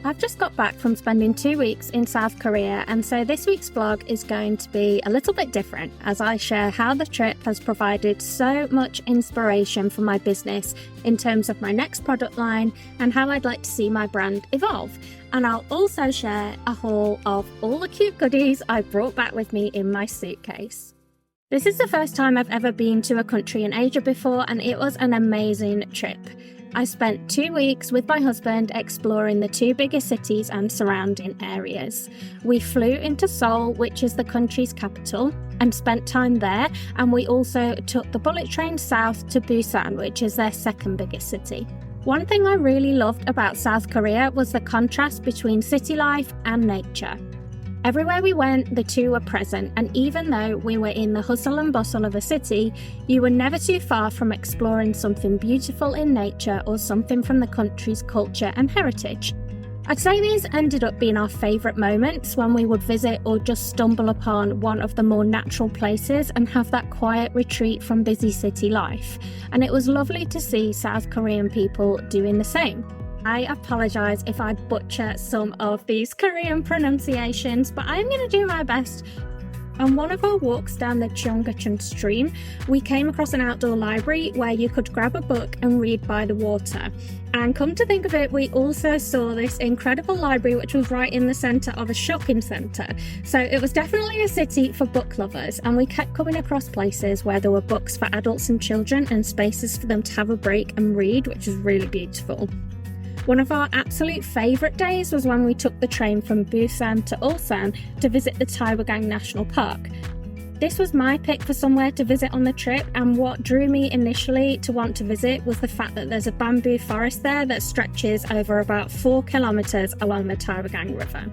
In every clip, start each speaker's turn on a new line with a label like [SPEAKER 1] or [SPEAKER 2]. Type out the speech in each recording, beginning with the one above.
[SPEAKER 1] I've just got back from spending 2 weeks in South Korea, and so this week's vlog is going to be a little bit different as I share how the trip has provided so much inspiration for my business in terms of my next product line and how I'd like to see my brand evolve. And I'll also share a haul of all the cute goodies I brought back with me in my suitcase. This is the first time I've ever been to a country in Asia before, and it was an amazing trip. I spent 2 weeks with my husband exploring the 2 biggest cities and surrounding areas. We flew into Seoul, which is the country's capital, and spent time there, and we also took the bullet train south to Busan, which is their second biggest city. One thing I really loved about South Korea was the contrast between city life and nature. Everywhere we went, the two were present, and even though we were in the hustle and bustle of a city, you were never too far from exploring something beautiful in nature or something from the country's culture and heritage. I'd say these ended up being our favourite moments when we would visit or just stumble upon one of the more natural places and have that quiet retreat from busy city life. And it was lovely to see South Korean people doing the same. I apologise if I butcher some of these Korean pronunciations, but I'm going to do my best. On one of our walks down the Cheonggacheon stream, we came across an outdoor library where you could grab a book and read by the water. And come to think of it, we also saw this incredible library which was right in the centre of a shopping centre. So it was definitely a city for book lovers, and we kept coming across places where there were books for adults and children and spaces for them to have a break and read, which was really beautiful. One of our absolute favourite days was when we took the train from Busan to Ulsan to visit the Taehwagang National Park. This was my pick for somewhere to visit on the trip, and what drew me initially to want to visit was the fact that there's a bamboo forest there that stretches over about 4 kilometres along the Taehwagang River.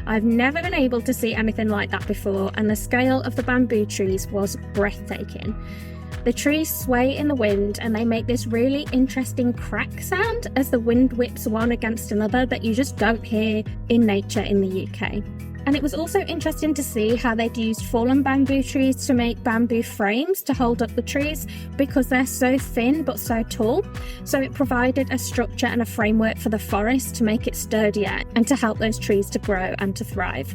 [SPEAKER 1] I've never been able to see anything like that before, and the scale of the bamboo trees was breathtaking. The trees sway in the wind and they make this really interesting crack sound as the wind whips one against another that you just don't hear in nature in the UK. And it was also interesting to see how they'd used fallen bamboo trees to make bamboo frames to hold up the trees because they're so thin but so tall. So it provided a structure and a framework for the forest to make it sturdier and to help those trees to grow and to thrive.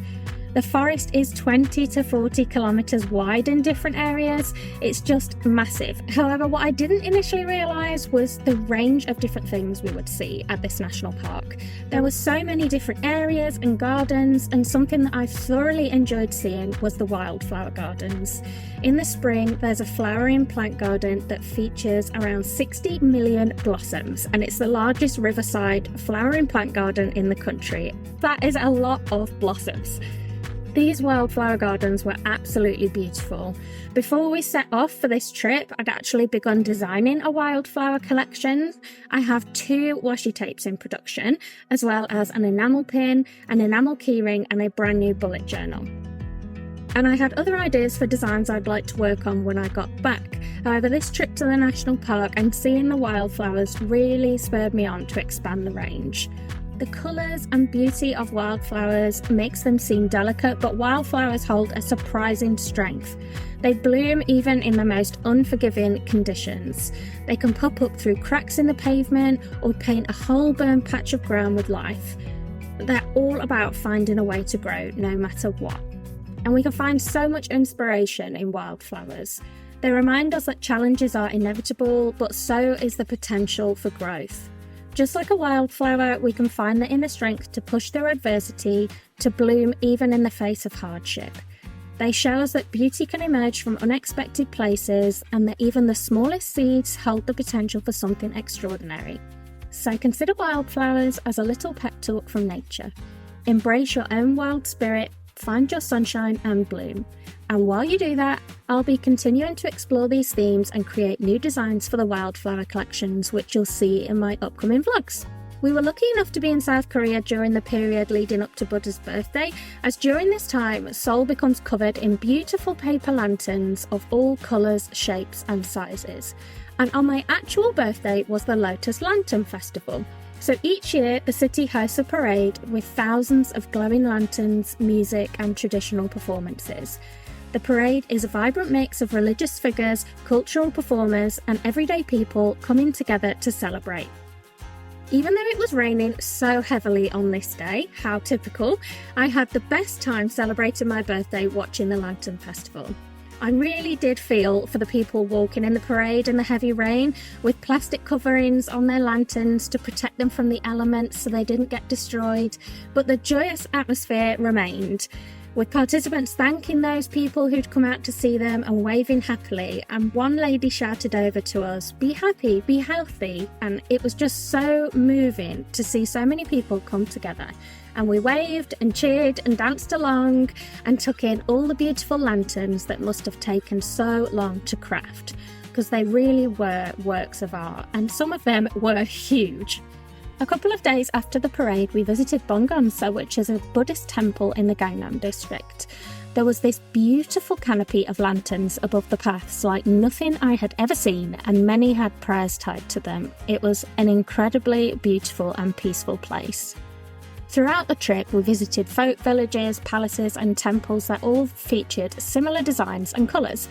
[SPEAKER 1] The forest is 20 to 40 kilometres wide in different areas. It's just massive. However, what I didn't initially realise was the range of different things we would see at this national park. There were so many different areas and gardens, and something that I thoroughly enjoyed seeing was the wildflower gardens. In the spring, there's a flowering plant garden that features around 60 million blossoms, and it's the largest riverside flowering plant garden in the country. That is a lot of blossoms. These wildflower gardens were absolutely beautiful. Before we set off for this trip, I'd actually begun designing a wildflower collection. I have 2 washi tapes in production, as well as an enamel pin, an enamel keyring, and a brand new bullet journal. And I had other ideas for designs I'd like to work on when I got back. However, this trip to the national park and seeing the wildflowers really spurred me on to expand the range. The colours and beauty of wildflowers makes them seem delicate, but wildflowers hold a surprising strength. They bloom even in the most unforgiving conditions. They can pop up through cracks in the pavement or paint a whole burnt patch of ground with life. They're all about finding a way to grow no matter what. And we can find so much inspiration in wildflowers. They remind us that challenges are inevitable, but so is the potential for growth. Just like a wildflower, we can find the inner strength to push through adversity, to bloom even in the face of hardship. They show us that beauty can emerge from unexpected places and that even the smallest seeds hold the potential for something extraordinary. So consider wildflowers as a little pep talk from nature. Embrace your own wild spirit, find your sunshine and bloom. And while you do that, I'll be continuing to explore these themes and create new designs for the wildflower collections, which you'll see in my upcoming vlogs. We were lucky enough to be in South Korea during the period leading up to Buddha's birthday, as during this time, Seoul becomes covered in beautiful paper lanterns of all colours, shapes and sizes. And on my actual birthday was the Lotus Lantern Festival. So each year, the city hosts a parade with thousands of glowing lanterns, music and traditional performances. The parade is a vibrant mix of religious figures, cultural performers and everyday people coming together to celebrate. Even though it was raining so heavily on this day, how typical, I had the best time celebrating my birthday watching the Lantern Festival. I really did feel for the people walking in the parade in the heavy rain with plastic coverings on their lanterns to protect them from the elements so they didn't get destroyed, but the joyous atmosphere remained, with participants thanking those people who'd come out to see them and waving happily, and one lady shouted over to us, "Be happy, be healthy," and it was just so moving to see so many people come together. And we waved and cheered and danced along and took in all the beautiful lanterns that must have taken so long to craft, because they really were works of art, and some of them were huge. A couple of days after the parade, we visited Bonggamsa, which is a Buddhist temple in the Gangnam district. There was this beautiful canopy of lanterns above the paths like nothing I had ever seen, and many had prayers tied to them. It was an incredibly beautiful and peaceful place. Throughout the trip, we visited folk villages, palaces and temples that all featured similar designs and colours.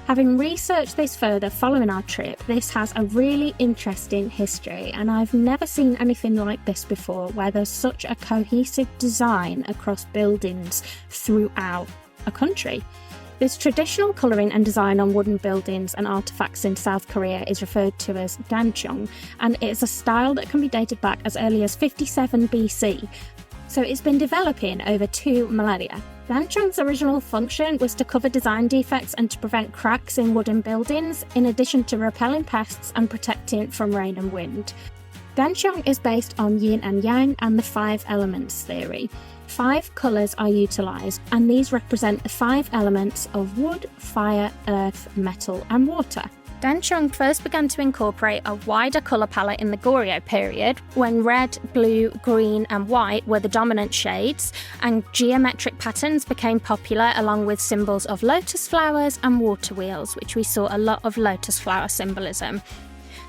[SPEAKER 1] Having researched this further following our trip, this has a really interesting history, and I've never seen anything like this before, where there's such a cohesive design across buildings throughout a country. This traditional colouring and design on wooden buildings and artefacts in South Korea is referred to as Dancheong, and it's a style that can be dated back as early as 57 BC. So it's been developing over 2 millennia. Dancheong's original function was to cover design defects and to prevent cracks in wooden buildings, in addition to repelling pests and protecting from rain and wind. Dancheong is based on yin and yang and the 5 elements theory. 5 colours are utilised, and these represent the 5 elements of wood, fire, earth, metal and water. Dancheong first began to incorporate a wider colour palette in the Goryeo period, when red, blue, green and white were the dominant shades, and geometric patterns became popular along with symbols of lotus flowers and water wheels, which we saw a lot of lotus flower symbolism.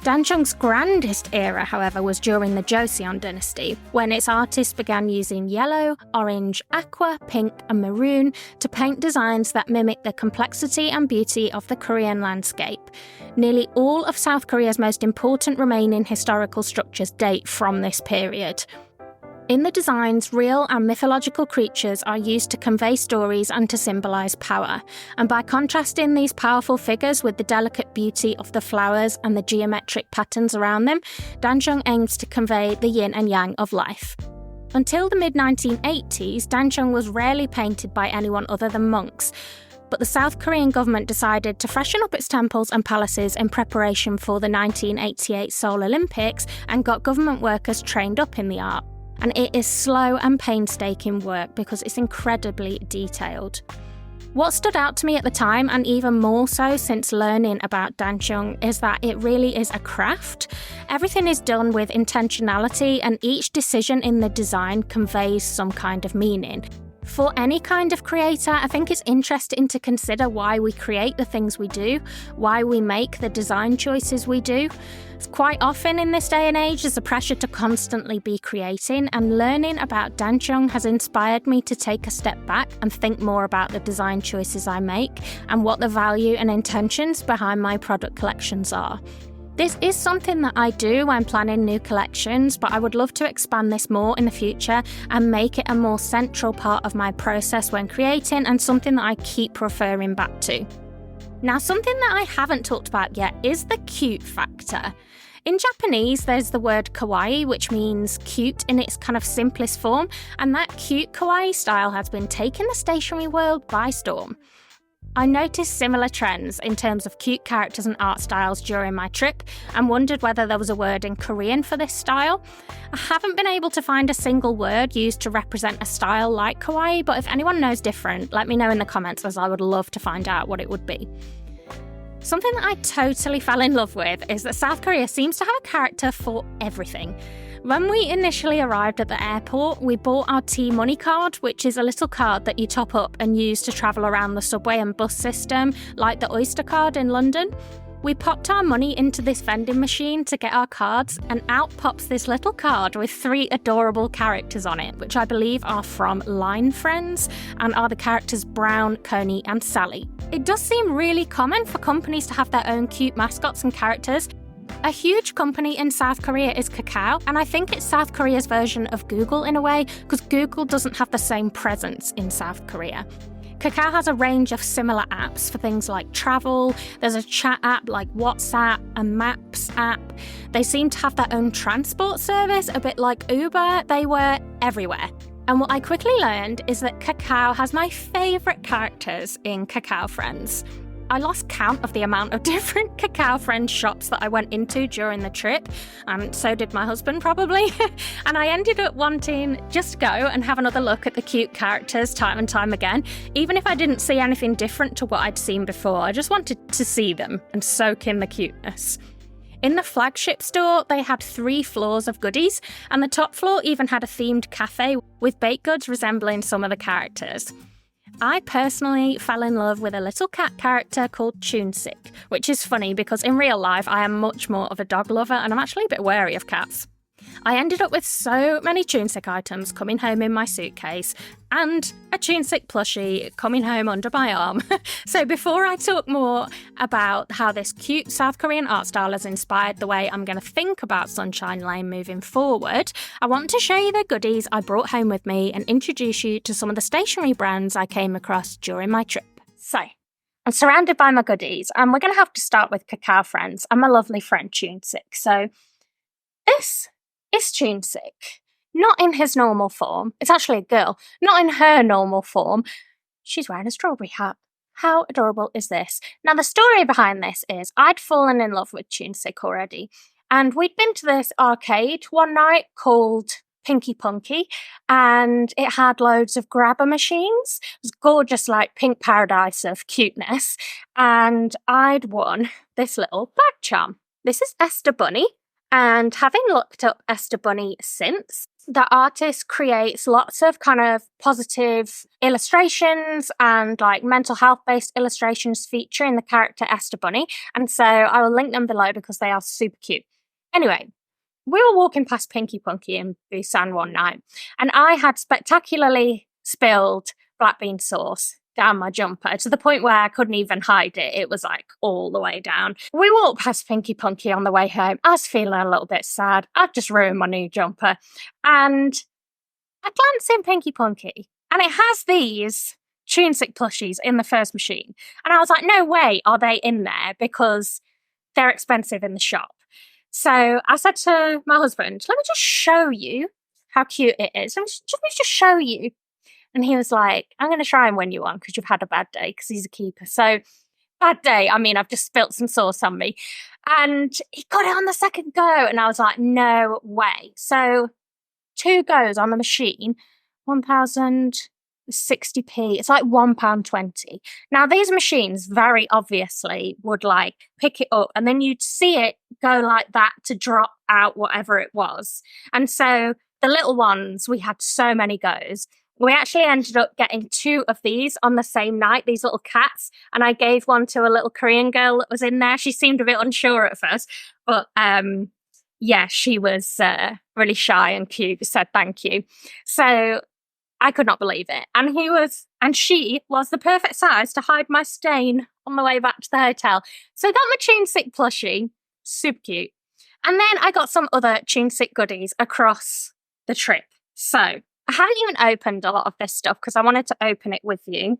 [SPEAKER 1] Dancheong's grandest era, however, was during the Joseon dynasty, when its artists began using yellow, orange, aqua, pink and maroon to paint designs that mimic the complexity and beauty of the Korean landscape. Nearly all of South Korea's most important remaining historical structures date from this period. In the designs, real and mythological creatures are used to convey stories and to symbolise power, and by contrasting these powerful figures with the delicate beauty of the flowers and the geometric patterns around them, Dancheong aims to convey the yin and yang of life. Until the mid-1980s, Dancheong was rarely painted by anyone other than monks, but the South Korean government decided to freshen up its temples and palaces in preparation for the 1988 Seoul Olympics and got government workers trained up in the art. And it is slow and painstaking work because it's incredibly detailed. What stood out to me at the time, and even more so since learning about Dancheong, is that it really is a craft. Everything is done with intentionality, and each decision in the design conveys some kind of meaning. For any kind of creator, I think it's interesting to consider why we create the things we do, why we make the design choices we do. Quite often in this day and age, there's a pressure to constantly be creating, and learning about Dancheong has inspired me to take a step back and think more about the design choices I make and what the value and intentions behind my product collections are. This is something that I do when planning new collections, but I would love to expand this more in the future and make it a more central part of my process when creating, and something that I keep referring back to. Now, something that I haven't talked about yet is the cute factor. In Japanese, there's the word kawaii, which means cute in its kind of simplest form, and that cute kawaii style has been taking the stationery world by storm. I noticed similar trends in terms of cute characters and art styles during my trip and wondered whether there was a word in Korean for this style. I haven't been able to find a single word used to represent a style like kawaii, but if anyone knows different, let me know in the comments, as I would love to find out what it would be. Something that I totally fell in love with is that South Korea seems to have a character for everything. When we initially arrived at the airport, we bought our T-Money card, which is a little card that you top up and use to travel around the subway and bus system, like the Oyster card in London. We popped our money into this vending machine to get our cards, and out pops this little card with 3 adorable characters on it, which I believe are from Line Friends, and are the characters Brown, Coney and Sally. It does seem really common for companies to have their own cute mascots and characters, A huge company in South Korea is Kakao, and I think it's South Korea's version of Google in a way, because Google doesn't have the same presence in South Korea. Kakao has a range of similar apps for things like travel. There's a chat app like WhatsApp, a Maps app. They seem to have their own transport service, a bit like Uber. They were everywhere. And what I quickly learned is that Kakao has my favourite characters in Kakao Friends. I lost count of the amount of different Kakao Friends shops that I went into during the trip, and so did my husband probably. And I ended up wanting just to go and have another look at the cute characters time and time again, even if I didn't see anything different to what I'd seen before. I just wanted to see them and soak in the cuteness. In the flagship store, they had 3 floors of goodies, and the top floor even had a themed cafe with baked goods resembling some of the characters. I personally fell in love with a little cat character called Chunsik, which is funny because in real life I am much more of a dog lover and I'm actually a bit wary of cats. I ended up with so many Chunsik items coming home in my suitcase and a Chunsik plushie coming home under my arm. So before I talk more about how this cute South Korean art style has inspired the way I'm going to think about Sunshine Lane moving forward, I want to show you the goodies I brought home with me and introduce you to some of the stationery brands I came across during my trip. So, I'm surrounded by my goodies, and we're going to have to start with Kakao Friends and my lovely friend Chunsik. So, this is Chunsik. Not in his normal form. It's actually a girl. Not in her normal form. She's wearing a strawberry hat. How adorable is this? Now, the story behind this is I'd fallen in love with Chunsik already, and we'd been to this arcade one night called Pinky Punky, and it had loads of grabber machines. It was gorgeous, like pink paradise of cuteness, and I'd won this little bag charm. This is Esther Bunny. And having looked up Esther Bunny since, the artist creates lots of kind of positive illustrations and like mental health based illustrations featuring the character Esther Bunny. And so I will link them below because they are super cute. Anyway, we were walking past Pinky Punky in Busan one night, and I had spectacularly spilled black bean sauce down my jumper to the point where I couldn't even hide it. It was like all the way down. We walked past Pinky Punky on the way home. I was feeling a little bit sad. I'd just ruined my new jumper. And I glanced in Pinky Punky, and it has these Chunsik plushies in the first machine. And I was like, no way are they in there, because they're expensive in the shop. So I said to my husband, let me just show you how cute it is. Let me just show you. And he was like, I'm going to try and win you one because you've had a bad day, because he's a keeper. So, bad day. I mean, I've just spilt some sauce on me. And he got it on the second go. And I was like, no way. So, 2 goes on the machine, 1,060p. It's like £1.20. Now, these machines very obviously would like pick it up, and then you'd see it go like that to drop out whatever it was. And so, the little ones, we had so many goes. We actually ended up getting 2 of these on the same night, these little cats, and I gave one to a little Korean girl that was in there. She seemed a bit unsure at first, but yeah, she was really shy and cute, said thank you. So I could not believe it. And she was the perfect size to hide my stain on the way back to the hotel. So I got my Chunsik plushie, super cute. And then I got some other Chunsik goodies across the trip. So I haven't even opened a lot of this stuff because I wanted to open it with you.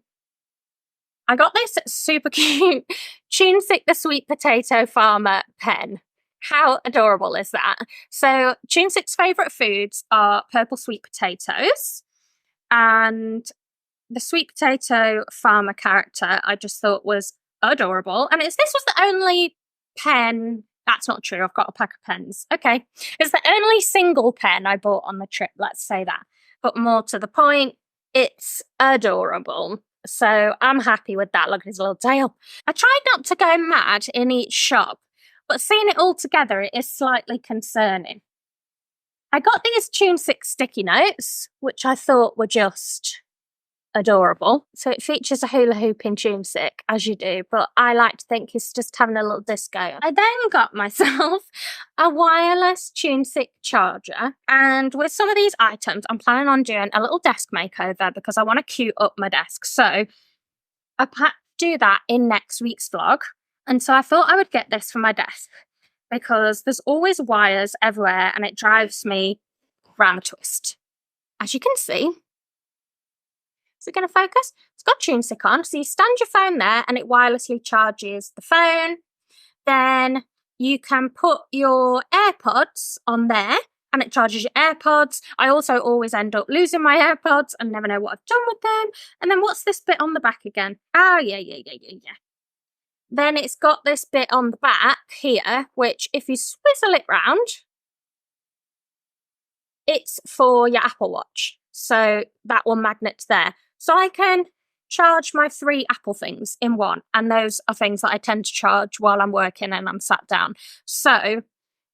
[SPEAKER 1] I got this super cute Chunsik the Sweet Potato Farmer pen. How adorable is that? So Chunsik's favourite foods are purple sweet potatoes, and the sweet potato farmer character I just thought was adorable. And this was the only pen. That's not true. I've got a pack of pens. Okay. It's the only single pen I bought on the trip. Let's say that. But more to the point, it's adorable. So I'm happy with that. Look at his little tail. I tried not to go mad in each shop, but seeing it all together, it is slightly concerning. I got these Chunsik sticky notes, which I thought were just adorable. So it features a hula hoop in Chunsik, as you do, but I like to think he's just having a little disco. I then got myself a wireless Chunsik charger, and with some of these items, I'm planning on doing a little desk makeover because I want to cute up my desk. So I plan to do that in next week's vlog, and so I thought I would get this for my desk because there's always wires everywhere and it drives me round a twist. As you can see, is it going to focus? It's got TuneSick on. So you stand your phone there and it wirelessly charges the phone. Then you can put your AirPods on there and it charges your AirPods. I also always end up losing my AirPods and never know what I've done with them. And then what's this bit on the back again? Oh, yeah. Then it's got this bit on the back here, which if you swizzle it round, it's for your Apple Watch. So that one magnet's there. So I can charge my 3 Apple things in one. And those are things that I tend to charge while I'm working and I'm sat down. So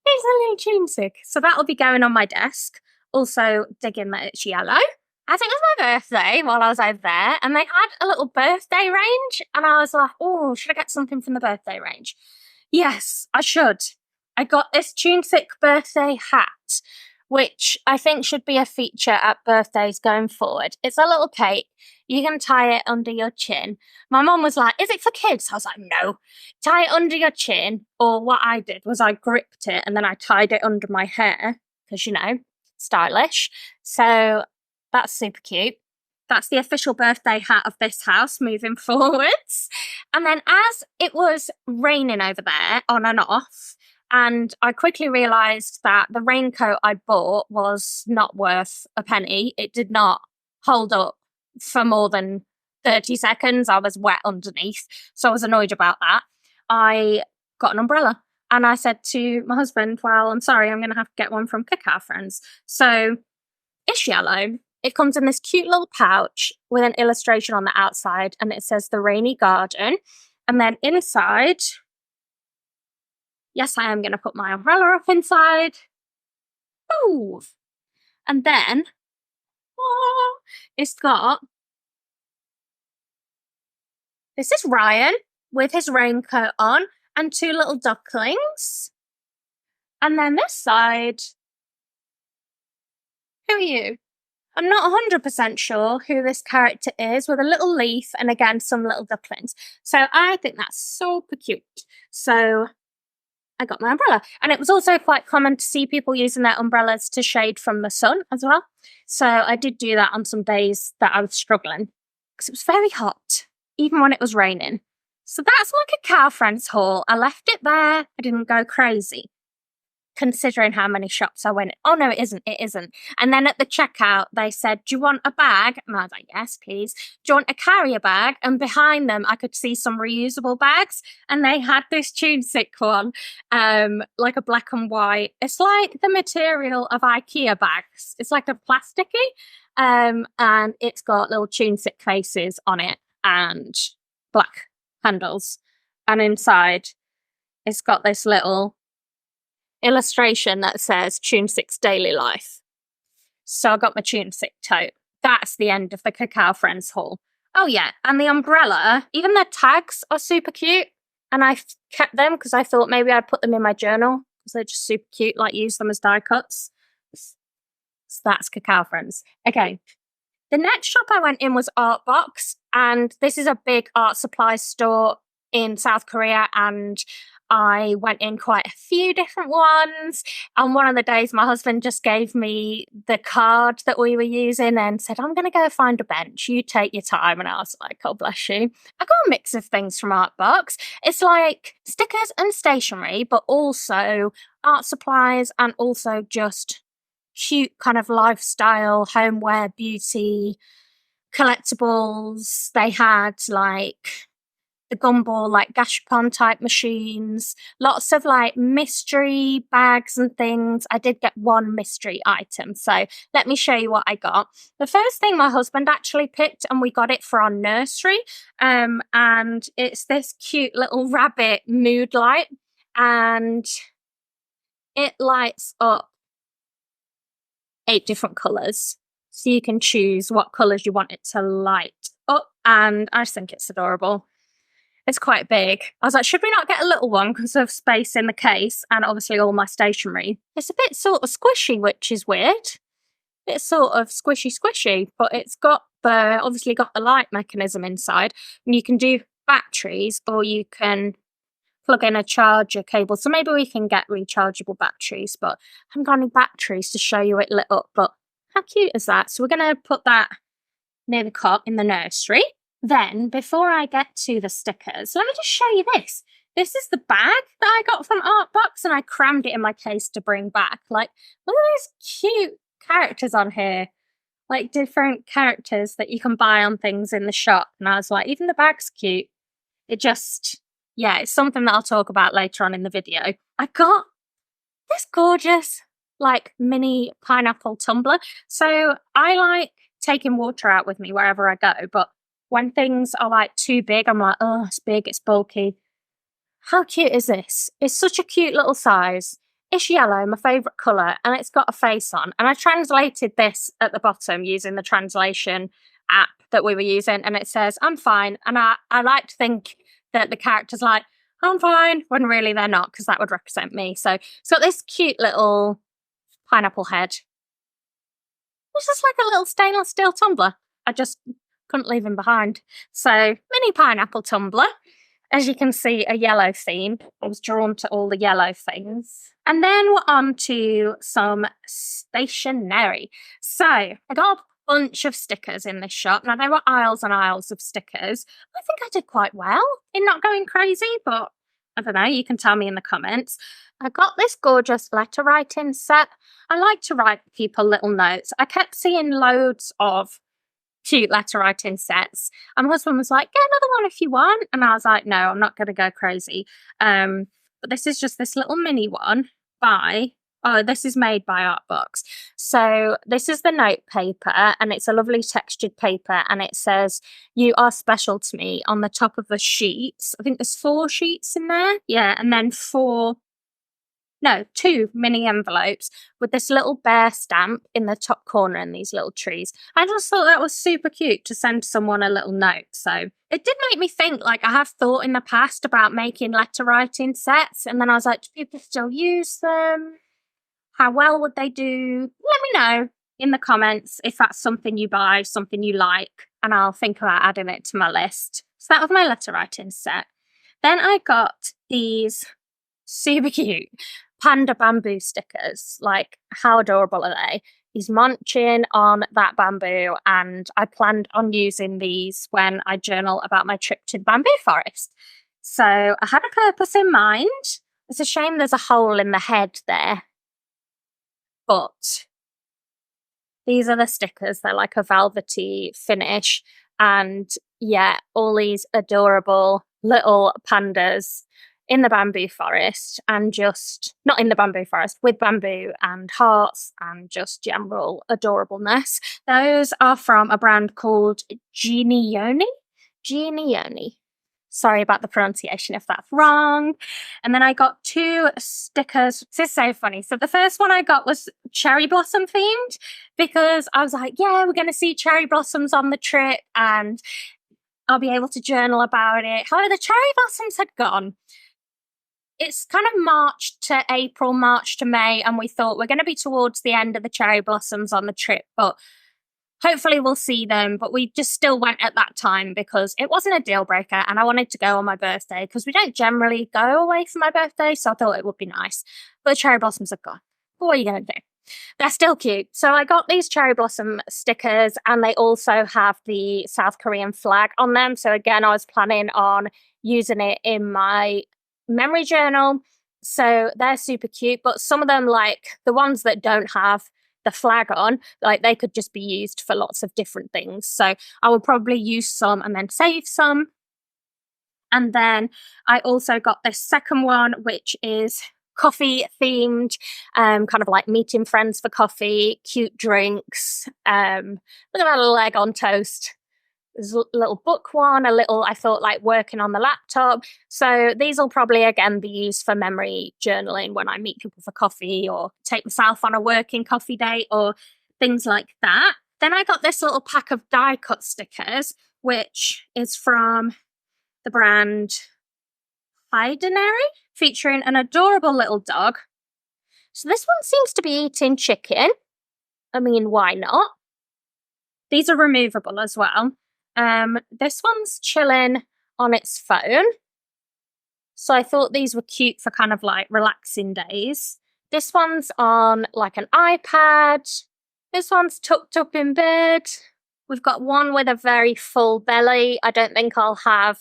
[SPEAKER 1] it's a little TuneSick. So that'll be going on my desk. Also digging that it's yellow. I think it was my birthday while I was over there. And they had a little birthday range. And I was like, oh, should I get something from the birthday range? Yes, I should. I got this TuneSick birthday hat, which I think should be a feature at birthdays going forward. It's a little cape. You can tie it under your chin. My mum was like, is it for kids? I was like, no. Tie it under your chin. Or what I did was I gripped it and then I tied it under my hair because, you know, stylish. So that's super cute. That's the official birthday hat of this house moving forwards. And then as it was raining over there on and off, and I quickly realised that the raincoat I bought was not worth a penny. It did not hold up for more than 30 seconds. I was wet underneath. So I was annoyed about that. I got an umbrella. And I said to my husband, well, I'm sorry, I'm going to have to get one from Kakao Friends. So it's yellow. It comes in this cute little pouch with an illustration on the outside. And it says the rainy garden. And then inside... yes, I am going to put my umbrella up inside. Ooh. And then, it's got, this is Ryan with his raincoat on and 2 little ducklings. And then this side, who are you? I'm not 100% sure who this character is, with a little leaf and again, some little ducklings. So I think that's super cute. So I got my umbrella. And it was also quite common to see people using their umbrellas to shade from the sun as well. So I did do that on some days that I was struggling because it was very hot, even when it was raining. So that's my Kakao Friends haul. I left it there. I didn't go crazy, considering how many shops I went in. Oh, no, it isn't. And then at the checkout, they said, do you want a bag? And I was like, yes, please. Do you want a carrier bag? And behind them, I could see some reusable bags. And they had this TuneSick one, like a black and white. It's like the material of IKEA bags. It's like a plasticky. And it's got little TuneSick faces on it and black handles. And inside, it's got this little illustration that says TuneSick's daily life. So I got my TuneSick tote. That's the end of the Kakao Friends haul. Oh yeah, and the umbrella, even their tags are super cute. And I kept them because I thought maybe I'd put them in my journal because they're just super cute, like use them as die cuts. So that's Kakao Friends. Okay. The next shop I went in was Art Box, and this is a big art supply store in South Korea, and I went in quite a few different ones. And one of the days, my husband just gave me the card that we were using and said, I'm going to go find a bench. You take your time. And I was like, oh, bless you. I got a mix of things from Art Box. It's like stickers and stationery, but also art supplies and also just cute kind of lifestyle, homeware, beauty, collectibles. They had like the gumball, like gashapon type machines, lots of like mystery bags and things. I did get one mystery item, so let me show you what I got. The first thing my husband actually picked, and we got it for our nursery, and it's this cute little rabbit mood light, and it lights up 8 different colours, so you can choose what colours you want it to light up, and I just think it's adorable. It's quite big. I was like, should we not get a little one because of space in the case and obviously all my stationery? It's a bit sort of squishy, which is weird. It's sort of squishy, but it's got the light mechanism inside, and you can do batteries or you can plug in a charger cable. So maybe we can get rechargeable batteries, but I haven't got any batteries to show you it lit up. But how cute is that? So we're going to put that near the cot in the nursery. Then, before I get to the stickers, let me just show you this. This is the bag that I got from Artbox, and I crammed it in my case to bring back. Like, look at these cute characters on here. Like, different characters that you can buy on things in the shop. And I was like, even the bag's cute. It just, yeah, it's something that I'll talk about later on in the video. I got this gorgeous, like, mini pineapple tumbler. So I like taking water out with me wherever I go, but when things are like too big, I'm like, oh, it's big, it's bulky. How cute is this? It's such a cute little size. It's yellow, my favourite colour, and it's got a face on. And I translated this at the bottom using the translation app that we were using, and it says, I'm fine. And I like to think that the character's like, I'm fine, when really they're not, because that would represent me. So it's got this cute little pineapple head. It's just like a little stainless steel tumbler. I just couldn't leave him behind. So, mini pineapple tumbler. As you can see, a yellow theme. I was drawn to all the yellow things. And then we're on to some stationery. So, I got a bunch of stickers in this shop. Now, there were aisles and aisles of stickers. I think I did quite well in not going crazy, but I don't know, you can tell me in the comments. I got this gorgeous letter writing set. I like to write people little notes. I kept seeing loads of cute letter writing sets, and my husband was like, get another one if you want, and I was like, no, I'm not going to go crazy. But this is just this little mini one this is made by Artbox. So this is the note paper, and it's a lovely textured paper, and it says, you are special to me on the top of the sheets. I think there's 4 sheets in there, yeah, and then 2 mini envelopes with this little bear stamp in the top corner and these little trees. I just thought that was super cute to send someone a little note. So it did make me think, like, I have thought in the past about making letter writing sets, and then I was like, do people still use them? How well would they do? Let me know in the comments if that's something you buy, something you like, and I'll think about adding it to my list. So that was my letter writing set. Then I got these super cute panda bamboo stickers. Like, how adorable are they? He's munching on that bamboo, and I planned on using these when I journal about my trip to the bamboo forest. So I had a purpose in mind. It's a shame there's a hole in the head there. But these are the stickers. They're like a velvety finish. And yeah, all these adorable little pandas in the bamboo forest, and just not in the bamboo forest, with bamboo and hearts and just general adorableness. Those are from a brand called Genioni. Sorry about the pronunciation if that's wrong. And then I got 2 stickers. This is so funny. So the first one I got was cherry blossom themed, because I was like, yeah, we're going to see cherry blossoms on the trip and I'll be able to journal about it. However, the cherry blossoms had gone. It's kind of March to April, March to May, and we thought we're going to be towards the end of the cherry blossoms on the trip, but hopefully we'll see them. But we just still went at that time because it wasn't a deal breaker, and I wanted to go on my birthday because we don't generally go away for my birthday, so I thought it would be nice. But the cherry blossoms have gone. What are you going to do? They're still cute. So I got these cherry blossom stickers, and they also have the South Korean flag on them. So again, I was planning on using it in my memory journal. So they're super cute, but some of them, like the ones that don't have the flag on, like they could just be used for lots of different things. So I will probably use some and then save some. And then I also got this second one, which is coffee themed, kind of like meeting friends for coffee, cute drinks. Look at that little egg on toast. There's a little book one, I thought like working on the laptop. So these will probably again be used for memory journaling when I meet people for coffee or take myself on a working coffee date or things like that. Then I got this little pack of die cut stickers, which is from the brand Stationery, featuring an adorable little dog. So this one seems to be eating chicken. I mean, why not? These are removable as well. This one's chilling on its phone. So I thought these were cute for kind of like relaxing days. This one's on like an iPad. This one's tucked up in bed. We've got one with a very full belly. I don't think I'll have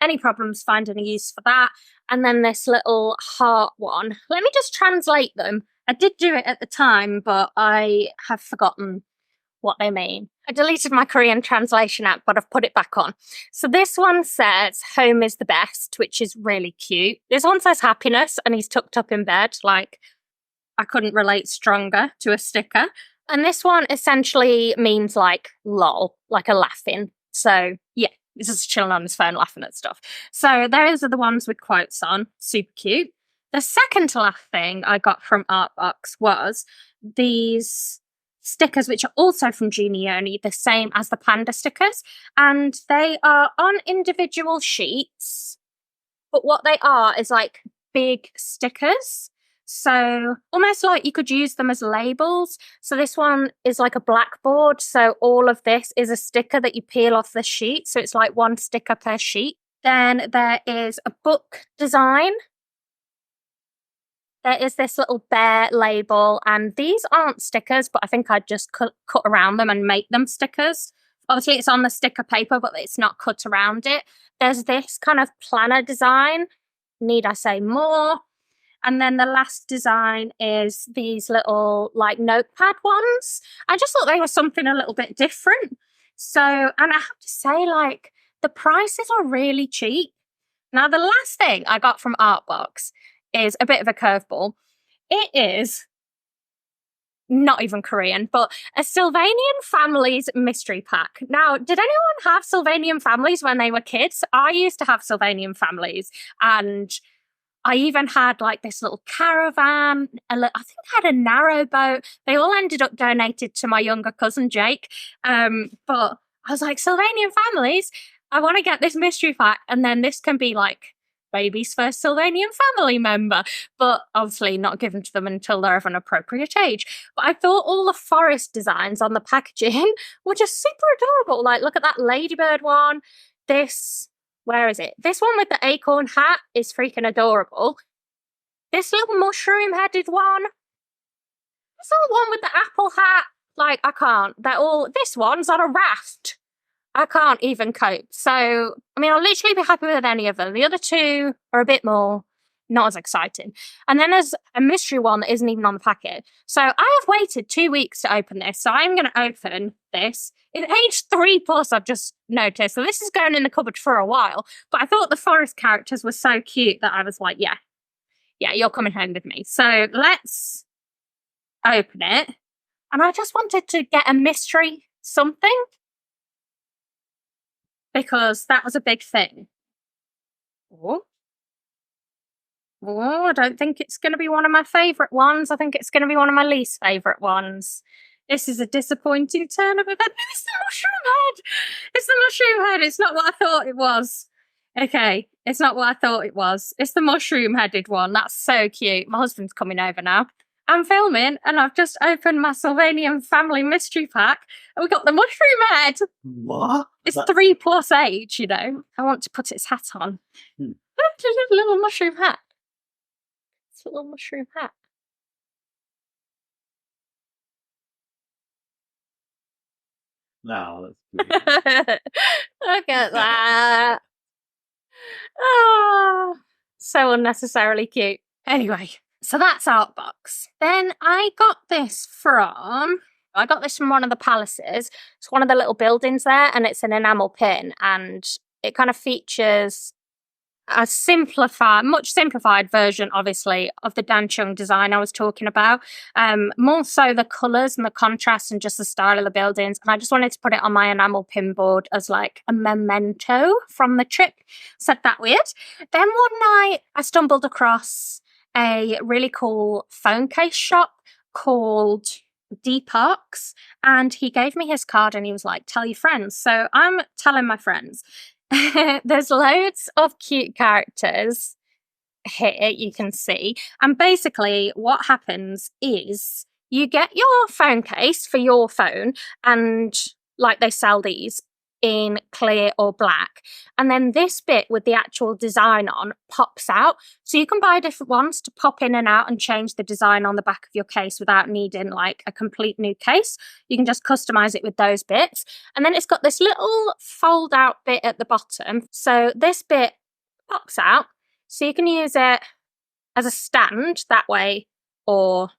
[SPEAKER 1] any problems finding a use for that. And then this little heart one. Let me just translate them. I did do it at the time, but I have forgotten what they mean. I deleted my Korean translation app, but I've put it back on. So this one says home is the best, which is really cute. This one says happiness, and he's tucked up in bed. Like, I couldn't relate stronger to a sticker. And this one essentially means like lol, like a laughing. So yeah, he's just chilling on his phone laughing at stuff. So those are the ones with quotes on. Super cute. The second to last thing I got from Artbox was these stickers, which are also from Junioni, the same as the panda stickers. And they are on individual sheets. But what they are is like big stickers. So almost like you could use them as labels. So this one is like a blackboard. So all of this is a sticker that you peel off the sheet. So it's like one sticker per sheet. Then there is a book design. There is this little bear label, and these aren't stickers, but I think I'd just cut around them and make them stickers. Obviously, it's on the sticker paper, but it's not cut around it. There's this kind of planner design. Need I say more? And then the last design is these little like notepad ones. I just thought they were something a little bit different. So, and I have to say, like, the prices are really cheap. Now, the last thing I got from Artbox is a bit of a curveball. It is not even Korean, but a Sylvanian Families mystery pack. Now, did anyone have Sylvanian Families when they were kids? I used to have Sylvanian Families, and I even had like this little caravan. I think I had a narrow boat. They all ended up donated to my younger cousin Jake. But I was like, Sylvanian Families, I want to get this mystery pack, and then this can be like baby's first Sylvanian family member, but obviously not given to them until they're of an appropriate age. But I thought all the forest designs on the packaging were just super adorable. Like, look at that ladybird one. This, where is it? This one with the acorn hat is freaking adorable. This little mushroom-headed one. This little one with the apple hat. Like, I can't. They're all, this one's on a raft. I can't even cope. So, I mean, I'll literally be happy with any of them. The other two are a bit more not as exciting. And then there's a mystery one that isn't even on the packet. So I have waited 2 weeks to open this. So I'm going to open this. It's age 3+, I've just noticed. So this is going in the cupboard for a while. But I thought the forest characters were so cute that I was like, yeah, you're coming home with me. So let's open it. And I just wanted to get a mystery something, because that was a big thing. Oh, I don't think it's going to be one of my favourite ones. I think it's going to be one of my least favourite ones. This is a disappointing turn of events. It's the mushroom head! It's the mushroom head! It's not what I thought it was. Okay, it's not what I thought it was. It's the mushroom-headed one. That's so cute. My husband's coming over now. I'm filming, and I've just opened my Sylvanian family mystery pack, and we got the mushroom head.
[SPEAKER 2] What?
[SPEAKER 1] It's 3+ age, you know. I want to put its hat on. Look, it's a little mushroom hat. It's a little mushroom hat.
[SPEAKER 2] No, that's cute.
[SPEAKER 1] Look at that. Oh, so unnecessarily cute. Anyway, so that's Artbox. Then I got this from one of the palaces. It's one of the little buildings there, and it's an enamel pin, and it kind of features a much simplified version, obviously, of the Dancheong design I was talking about. More so the colours and the contrast and just the style of the buildings. And I just wanted to put it on my enamel pin board as like a memento from the trip. Said that weird. Then one night I stumbled across a really cool phone case shop called Deeparks, and he gave me his card and he was like, tell your friends. So I'm telling my friends. There's loads of cute characters here, you can see. And basically what happens is you get your phone case for your phone, and like they sell these in clear or black. And then this bit with the actual design on pops out. So you can buy different ones to pop in and out and change the design on the back of your case without needing like a complete new case. You can just customize it with those bits. And then it's got this little fold out bit at the bottom. So this bit pops out. So you can use it as a stand that way or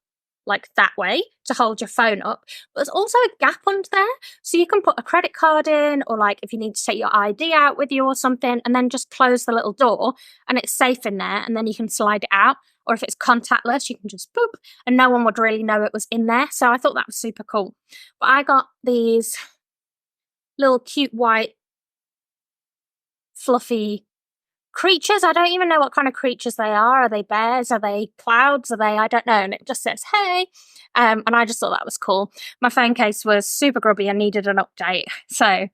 [SPEAKER 1] like that way to hold your phone up. But there's also a gap under there. So you can put a credit card in, or like if you need to take your ID out with you or something, and then just close the little door and it's safe in there, and then you can slide it out. Or if it's contactless, you can just boop and no one would really know it was in there. So I thought that was super cool. But I got these little cute white fluffy creatures. I don't even know what kind of creatures they are. Are they bears? Are they clouds? Are they? I don't know. And it just says, hey. And I just thought that was cool. My phone case was super grubby and needed an update. So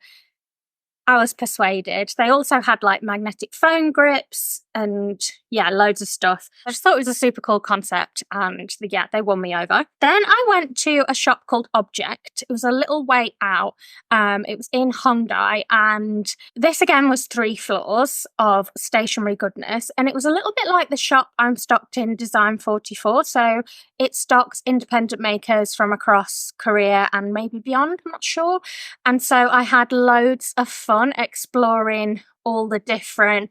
[SPEAKER 1] I was persuaded. They also had like magnetic phone grips and yeah, loads of stuff. I just thought it was a super cool concept and yeah, they won me over. Then I went to a shop called Object. It was a little way out. It was in Hongdae, and this again was 3 floors of stationery goodness. And it was a little bit like the shop I'm stocked in Design 44. So it stocks independent makers from across Korea and maybe beyond, I'm not sure. And so I had loads of fun exploring all the different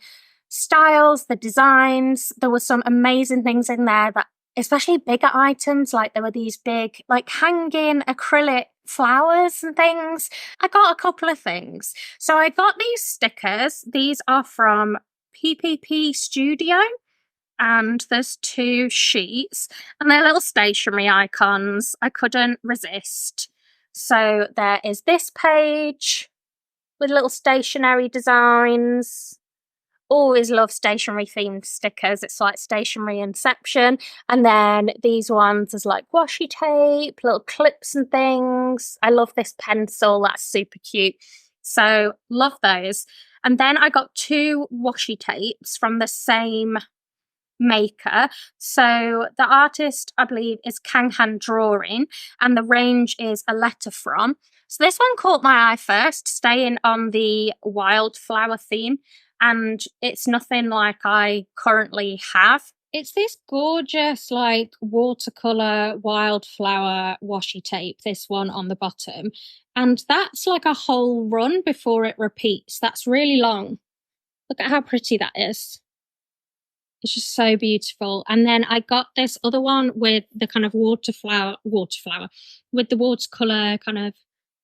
[SPEAKER 1] styles, the designs. There were some amazing things in there, that especially bigger items, like there were these big like hanging acrylic flowers and things. I got a couple of things. So I got these stickers. These are from PPP Studio, and there's 2 sheets and they're little stationery icons. I couldn't resist. So there is this page with little stationery designs. Always love stationery themed stickers. It's like stationery inception. And then these ones is like washi tape, little clips and things. I love this pencil. That's super cute. So love those. And then I got 2 washi tapes from the same maker. So the artist, I believe, is Kanghan Drawing, and the range is A Letter From. So this one caught my eye first, staying on the wildflower theme, and it's nothing like I currently have. It's this gorgeous like watercolor wildflower washi tape, this one on the bottom, and that's like a whole run before it repeats. That's really long. Look at how pretty that is. It's just so beautiful. And then I got this other one with the kind of waterflower, with the watercolor kind of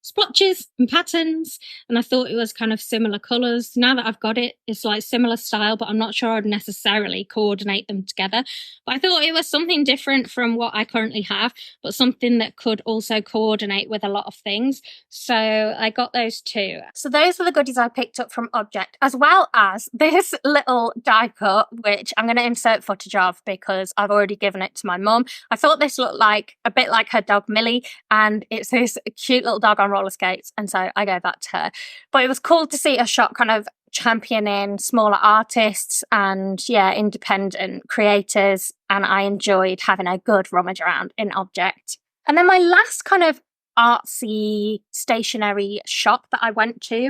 [SPEAKER 1] splotches and patterns. And I thought it was kind of similar colors. Now that I've got it, it's like similar style, but I'm not sure I'd necessarily coordinate them together. But I thought it was something different from what I currently have, but something that could also coordinate with a lot of things. So I got those 2. So those were the goodies I picked up from Object, as well as this little die cut, which I'm going to insert footage of because I've already given it to my mum. I thought this looked like a bit like her dog Millie, and it's this cute little dog on roller skates, and so I gave that to her. But it was cool to see a shop kind of championing smaller artists and yeah, independent creators, and I enjoyed having a good rummage around in Object. And then my last kind of artsy stationery shop that I went to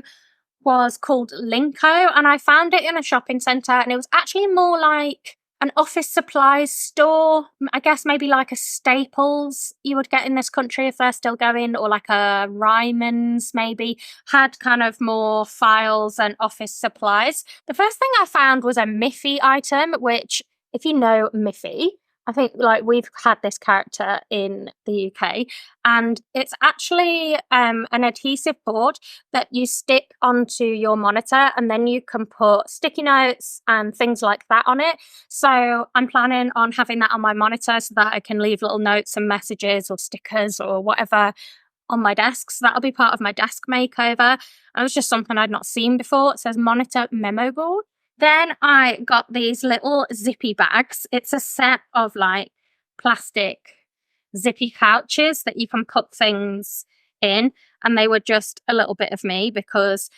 [SPEAKER 1] was called Linko, and I found it in a shopping centre, and it was actually more like an office supplies store. I guess maybe like a Staples you would get in this country if they're still going, or like a Ryman's maybe, had kind of more files and office supplies. The first thing I found was a Miffy item, which if you know Miffy, I think like we've had this character in the UK, and it's actually an adhesive board that you stick onto your monitor, and then you can put sticky notes and things like that on it. So I'm planning on having that on my monitor so that I can leave little notes and messages or stickers or whatever on my desk. So that'll be part of my desk makeover. And it was just something I'd not seen before. It says monitor memo board. Then I got these little zippy bags. It's a set of like plastic zippy pouches that you can put things in. And they were just a little bit of me because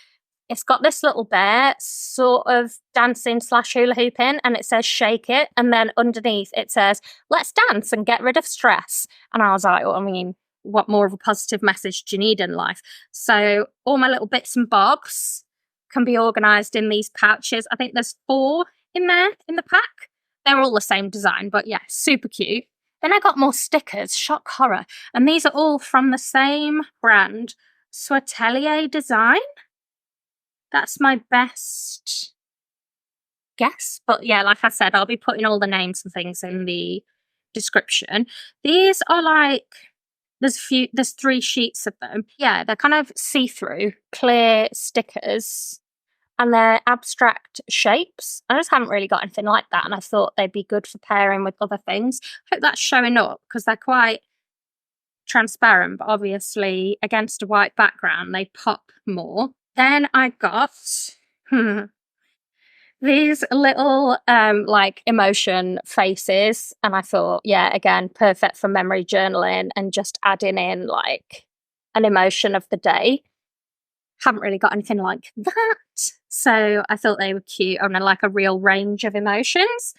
[SPEAKER 1] it's got this little bear sort of dancing / hula hooping, and it says shake it. And then underneath it says, let's dance and get rid of stress. And I was like, well, I mean, what more of a positive message do you need in life? So all my little bits and bobs can be organised in these pouches. I think there's 4 in there in the pack. They're all the same design, but yeah, super cute. Then I got more stickers, shock horror. And these are all from the same brand, Soitelier Design. That's my best guess. But yeah, like I said, I'll be putting all the names and things in the description. These are like, there's 3 sheets of them. Yeah, they're kind of see-through, clear stickers. And they're abstract shapes. I just haven't really got anything like that, and I thought they'd be good for pairing with other things. Hope that's showing up, because they're quite transparent, but obviously against a white background, they pop more. Then I got these little like emotion faces, and I thought, yeah, again, perfect for memory journaling and just adding in like an emotion of the day. Haven't really got anything like that. So I thought they were cute and like a real range of emotions.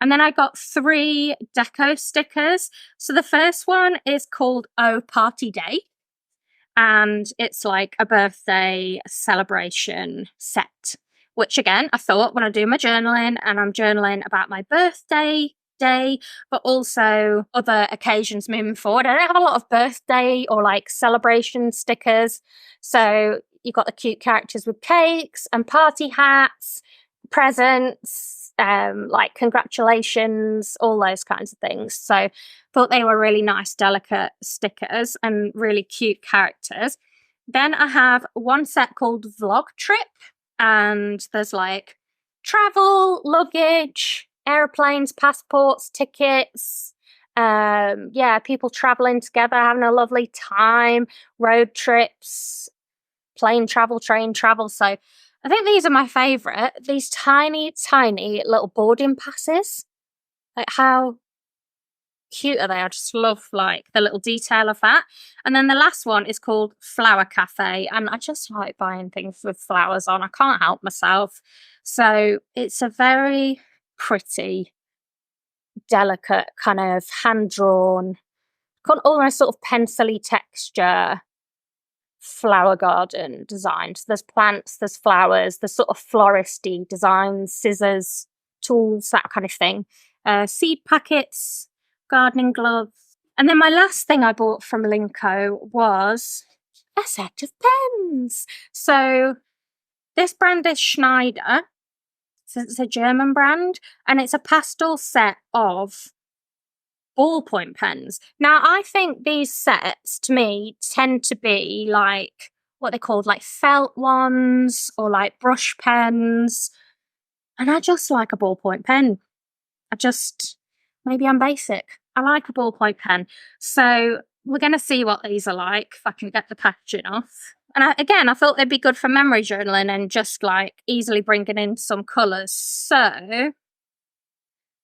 [SPEAKER 1] And then I got 3 deco stickers. So the first one is called Oh Party Day. And it's like a birthday celebration set, which again, I thought when I do my journaling and I'm journaling about my birthday day, but also other occasions moving forward. I don't have a lot of birthday or like celebration stickers. So you got the cute characters with cakes and party hats, presents, like congratulations, all those kinds of things. So thought they were really nice, delicate stickers and really cute characters. Then I have one set called Vlog Trip, and there's like travel, luggage, airplanes, passports, tickets. Yeah, people traveling together, having a lovely time, road trips, plane travel, train travel. So I think these are my favourite. These tiny, tiny little boarding passes. Like, how cute are they? I just love like the little detail of that. And then the last one is called Flower Cafe, and I just like buying things with flowers on. I can't help myself. So it's a very pretty, delicate, kind of hand-drawn, almost sort of pencil-y texture flower garden design. So there's plants, there's flowers, there's sort of floristy designs, scissors, tools, that kind of thing. Seed packets, gardening gloves. And then my last thing I bought from Linko was a set of pens. So this brand is Schneider. So it's a German brand, and it's a pastel set of ballpoint pens. Now, I think these sets, to me, tend to be like what they called like felt ones or like brush pens. And I just like a ballpoint pen. Maybe I'm basic. I like a ballpoint pen. So we're going to see what these are like, if I can get the packaging off. And I thought they'd be good for memory journaling and just like easily bringing in some colours. So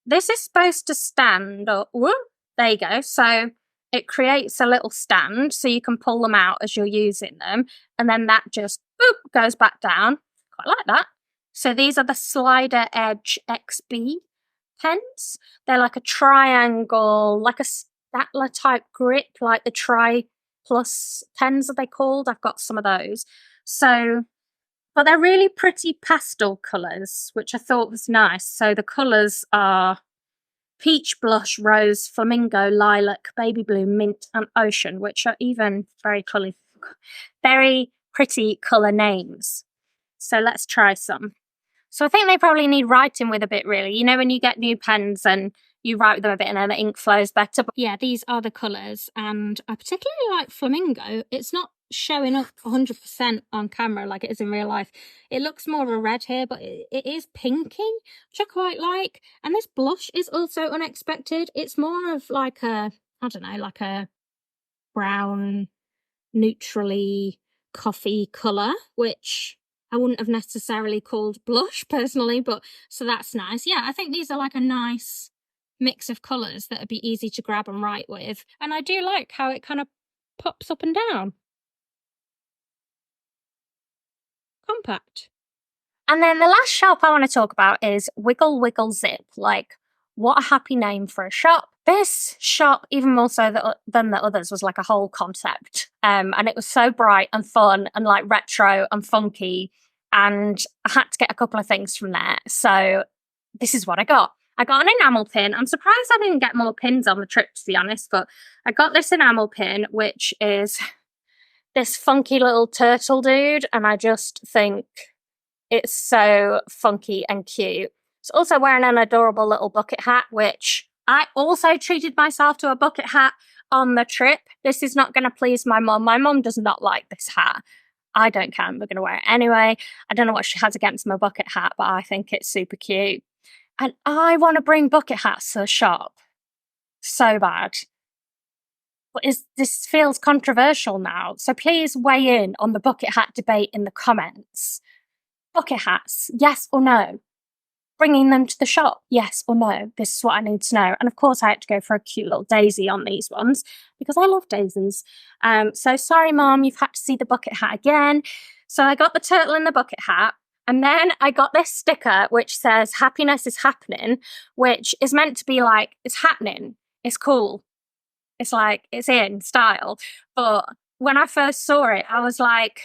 [SPEAKER 1] this is supposed to stand up. Whoop, there you go. So it creates a little stand so you can pull them out as you're using them. And then that just boop, goes back down. Quite like that. So these are the Slider Edge XB pens. They're like a triangle, like a Statler type grip, like the Tri Plus pens are they called? I've got some of those. So, but they're really pretty pastel colours, which I thought was nice. So the colours are peach, blush, rose, flamingo, lilac, baby blue, mint, and ocean, which are even very pretty colour names. So let's try some. So I think they probably need writing with a bit, really. You know, when you get new pens and you write with them a bit and then the ink flows better. But yeah, these are the colours, and I particularly like flamingo. It's not showing up 100% on camera like it is in real life. It looks more of a red here, but it is pinky, which I quite like. And this blush is also unexpected. It's more of like a, I don't know, like a brown, neutrally coffee colour, which I wouldn't have necessarily called blush personally, but so that's nice. Yeah, I think these are like a nice mix of colours that would be easy to grab and write with. And I do like how it kind of pops up and down. Compact. And then the last shop I want to talk about is Wiggle Wiggle Zip. Like, what a happy name for a shop. This shop, even more so than the others, was like a whole concept. And it was so bright and fun and like retro and funky. And I had to get a couple of things from there. So this is what I got. I got an enamel pin. I'm surprised I didn't get more pins on the trip, to be honest, but I got this enamel pin, which is this funky little turtle dude. And I just think it's so funky and cute. It's also wearing an adorable little bucket hat, which I also treated myself to a bucket hat on the trip. This is not going to please my mum. My mum does not like this hat. I don't care. We're going to wear it anyway. I don't know what she has against my bucket hat, but I think it's super cute. And I want to bring bucket hats to the shop so bad. But this feels controversial now. So please weigh in on the bucket hat debate in the comments. Bucket hats, yes or no? Bringing them to the shop, yes or no? This is what I need to know. And of course, I had to go for a cute little daisy on these ones because I love daisies. So sorry, Mom, you've had to see the bucket hat again. So I got the turtle in the bucket hat. And then I got this sticker which says happiness is happening, which is meant to be like, it's happening. It's cool. It's like, it's in style. But when I first saw it, I was like,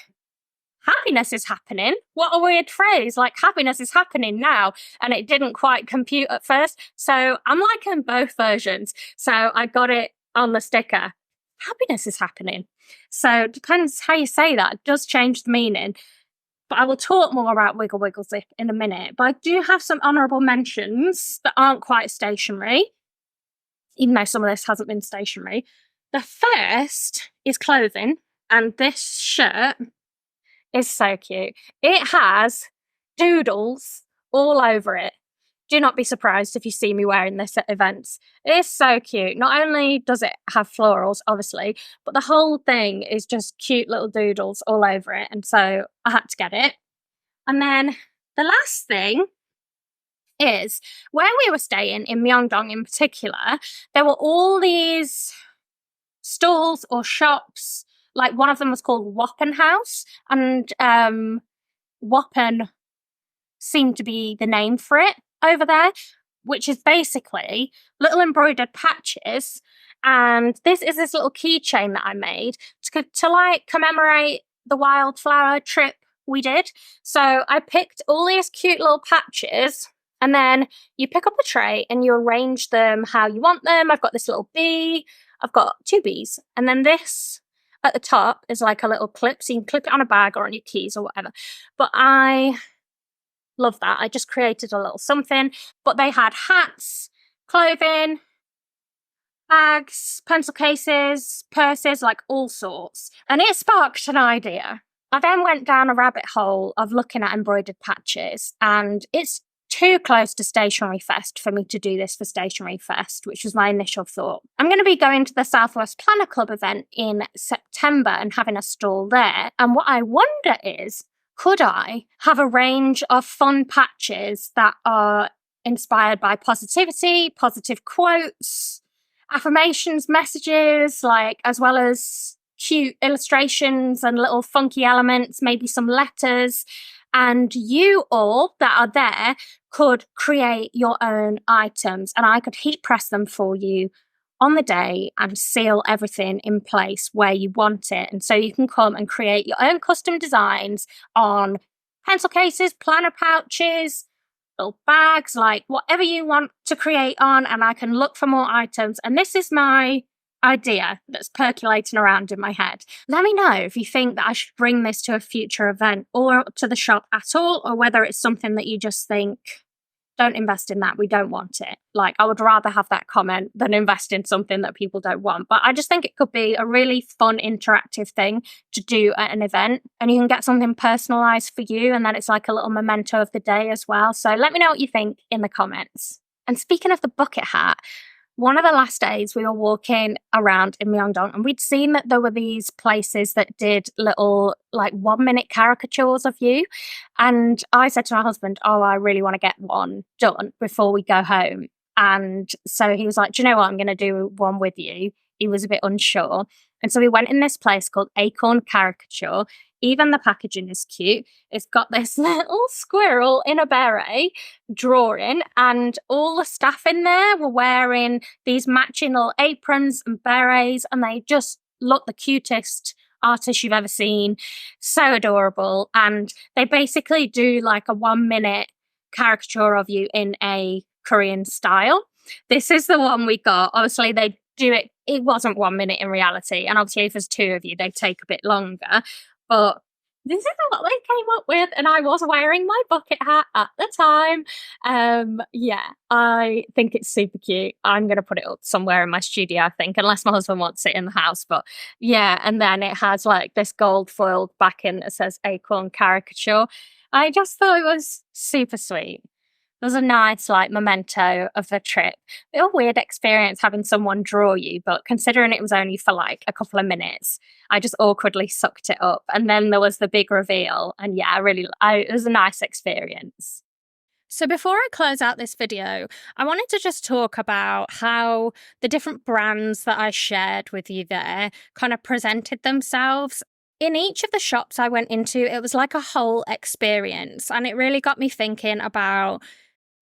[SPEAKER 1] happiness is happening? What a weird phrase. Like, happiness is happening now. And it didn't quite compute at first. So I'm liking both versions. So I got it on the sticker. Happiness is happening. So it depends how you say that. It does change the meaning. But I will talk more about Wiggle Wiggle Zip in a minute. But I do have some honourable mentions that aren't quite stationery, even though some of this hasn't been stationery. The first is clothing. And this shirt is so cute. It has doodles all over it. Do not be surprised if you see me wearing this at events. It is so cute. Not only does it have florals, obviously, but the whole thing is just cute little doodles all over it. And so I had to get it. And then the last thing is where we were staying in Myeongdong in particular, there were all these stalls or shops. Like one of them was called Wappen House, and Wappen seemed to be the name for it over there, which is basically little embroidered patches. And this is this little keychain that I made to like commemorate the wildflower trip we did. So I picked all these cute little patches, and then you pick up a tray and you arrange them how you want them. I've got this little bee. I've got 2 bees. And then this at the top is like a little clip, so you can clip it on a bag or on your keys or whatever. But I love that. I just created a little something. But they had hats, clothing, bags, pencil cases, purses, like all sorts. And it sparked an idea. I then went down a rabbit hole of looking at embroidered patches, and it's too close to Stationery Fest for me to do this for Stationery Fest, which was my initial thought. I'm going to be going to the Southwest Planner Club event in September and having a stall there. And what I wonder is, could I have a range of fun patches that are inspired by positivity, positive quotes, affirmations, messages, like as well as cute illustrations and little funky elements, maybe some letters. And you all that are there could create your own items, and I could heat press them for you on the day and seal everything in place where you want it. And so you can come and create your own custom designs on pencil cases, planner pouches, little bags, like whatever you want to create on, and I can look for more items. And this is my idea that's percolating around in my head. Let me know if you think that I should bring this to a future event or to the shop at all, or whether it's something that you just think, don't invest in that, we don't want it. Like, I would rather have that comment than invest in something that people don't want. But I just think it could be a really fun, interactive thing to do at an event. And you can get something personalized for you, and then it's like a little memento of the day as well. So let me know what you think in the comments. And speaking of the bucket hat, one of the last days we were walking around in Myeongdong, and we'd seen that there were these places that did little like 1-minute caricatures of you. And I said to my husband, oh, I really want to get one done before we go home. And so he was like, do you know what? I'm going to do one with you. He was a bit unsure. And so we went in this place called Acorn Caricature. Even the packaging is cute. It's got this little squirrel in a beret drawing, and all the staff in there were wearing these matching little aprons and berets, and they just look the cutest artists you've ever seen. So adorable. And they basically do like a 1-minute caricature of you in a Korean style. This is the one we got. Obviously, they do it. It wasn't 1 minute in reality. And obviously, if there's 2 of you, they take a bit longer. But this is what they came up with. And I was wearing my bucket hat at the time. Yeah, I think it's super cute. I'm going to put it up somewhere in my studio, I think, unless my husband wants it in the house. But yeah, and then it has like this gold foiled backing that says Acorn Caricature. I just thought it was super sweet. It was a nice, like, memento of the trip. Bit of a weird experience having someone draw you, but considering it was only for like a couple of minutes, I just awkwardly sucked it up. And then there was the big reveal. And yeah, it was a nice experience. So before I close out this video, I wanted to just talk about how the different brands that I shared with you there kind of presented themselves. In each of the shops I went into, it was like a whole experience, and it really got me thinking about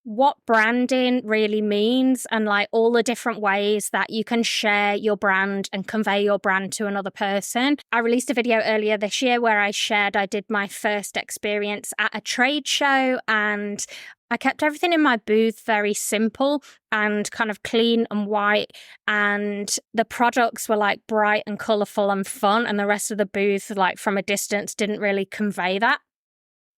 [SPEAKER 1] what branding really means and like all the different ways that you can share your brand and convey your brand to another person. I released a video earlier this year where I shared I did my first experience at a trade show, and I kept everything in my booth very simple and kind of clean and white, and the products were like bright and colourful and fun, and the rest of the booth, like from a distance, didn't really convey that.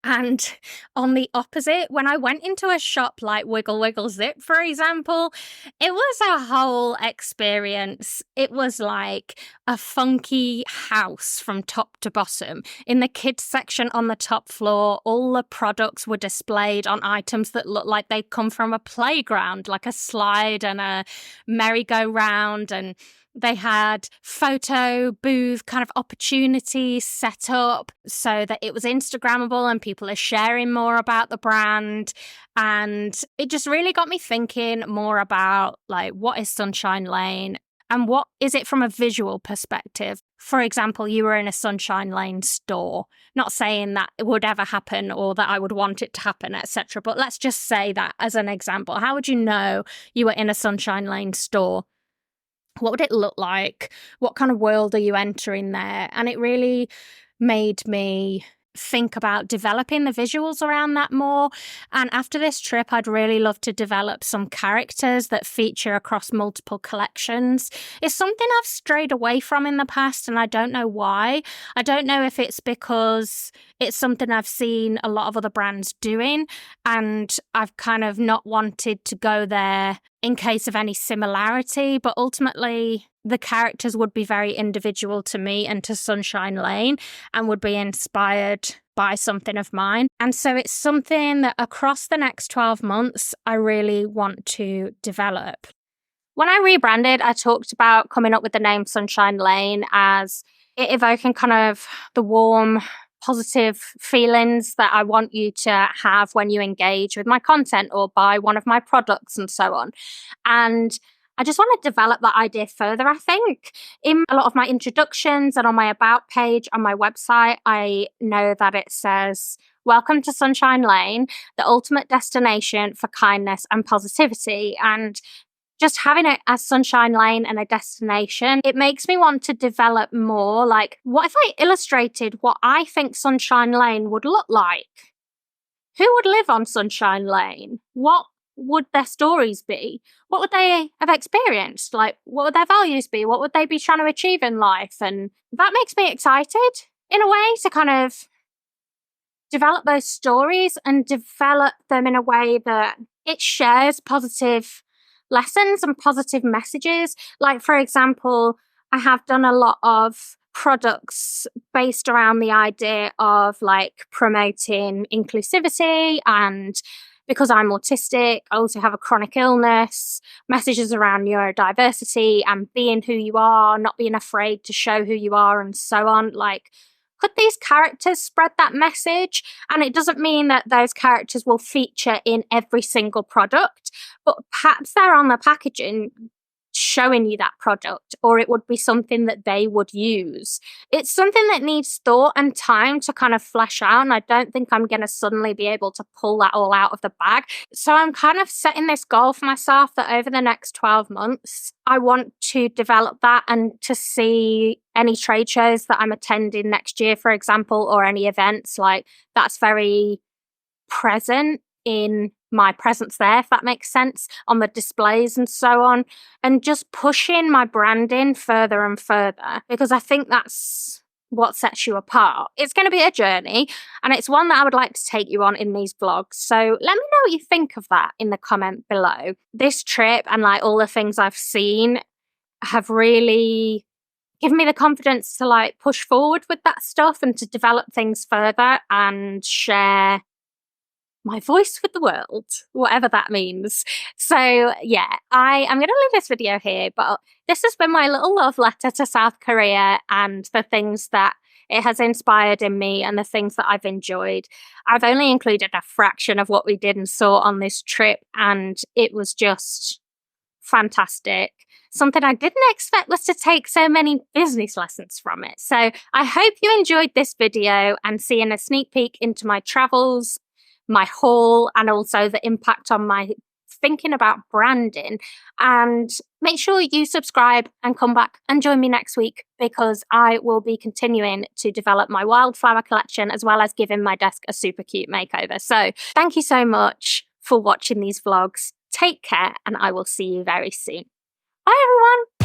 [SPEAKER 1] And on the opposite, when I went into a shop like Wiggle Wiggle Zip, for example, it was a whole experience. It was like a funky house from top to bottom. In the kids section on the top floor, all the products were displayed on items that looked like they'd come from a playground, like a slide and a merry-go-round, and they had photo booth kind of opportunities set up so that it was Instagrammable and people are sharing more about the brand. And it just really got me thinking more about like, what is Sunshine Lane and what is it from a visual perspective? For example, you were in a Sunshine Lane store. Not saying that it would ever happen or that I would want it to happen, etc. But let's just say that as an example. How would you know you were in a Sunshine Lane store? What would it look like? What kind of world are you entering there? And it really made me think about developing the visuals around that more. And after this trip, I'd really love to develop some characters that feature across multiple collections. It's something I've strayed away from in the past, and I don't know why. I don't know if it's because it's something I've seen a lot of other brands doing, and I've kind of not wanted to go there in case of any similarity, but ultimately the characters would be very individual to me and to Sunshine Lane and would be inspired by something of mine. And so it's something that across the next 12 months, I really want to develop. When I rebranded, I talked about coming up with the name Sunshine Lane as it evoking kind of the warm, positive feelings that I want you to have when you engage with my content or buy one of my products and so on. And I just want to develop that idea further, I think. In a lot of my introductions and on my about page on my website, I know that it says, "Welcome to Sunshine Lane, the ultimate destination for kindness and positivity." And just having it as Sunshine Lane and a destination, it makes me want to develop more. Like, what if I illustrated what I think Sunshine Lane would look like? Who would live on Sunshine Lane? What would their stories be? What would they have experienced? Like, what would their values be? What would they be trying to achieve in life? And that makes me excited in a way to kind of develop those stories and develop them in a way that it shares positive lessons and positive messages. Like, for example, I have done a lot of products based around the idea of like promoting inclusivity, and because I'm autistic, I also have a chronic illness, messages around neurodiversity and being who you are, not being afraid to show who you are, and so on. Like, could these characters spread that message? And it doesn't mean that those characters will feature in every single product, but perhaps they're on the packaging showing you that product, or it would be something that they would use. It's something that needs thought and time to kind of flesh out, and I don't think I'm going to suddenly be able to pull that all out of the bag. So I'm kind of setting this goal for myself that over the next 12 months, I want to develop that and to see any trade shows that I'm attending next year, for example, or any events, like that's very present in my presence there, if that makes sense, on the displays and so on, and just pushing my branding further and further, because I think that's what sets you apart. It's going to be a journey, and it's one that I would like to take you on in these vlogs. So let me know what you think of that in the comment below. This trip and like all the things I've seen have really given me the confidence to like push forward with that stuff and to develop things further and share my voice with the world, whatever that means. So yeah, I am going to leave this video here, but this has been my little love letter to South Korea and the things that it has inspired in me and the things that I've enjoyed. I've only included a fraction of what we did and saw on this trip, and it was just fantastic. Something I didn't expect was to take so many business lessons from it. So I hope you enjoyed this video and seeing a sneak peek into my travels, my haul, and also the impact on my thinking about branding. And make sure you subscribe and come back and join me next week, because I will be continuing to develop my wildflower collection as well as giving my desk a super cute makeover. So thank you so much for watching these vlogs. Take care, and I will see you very soon. Bye everyone.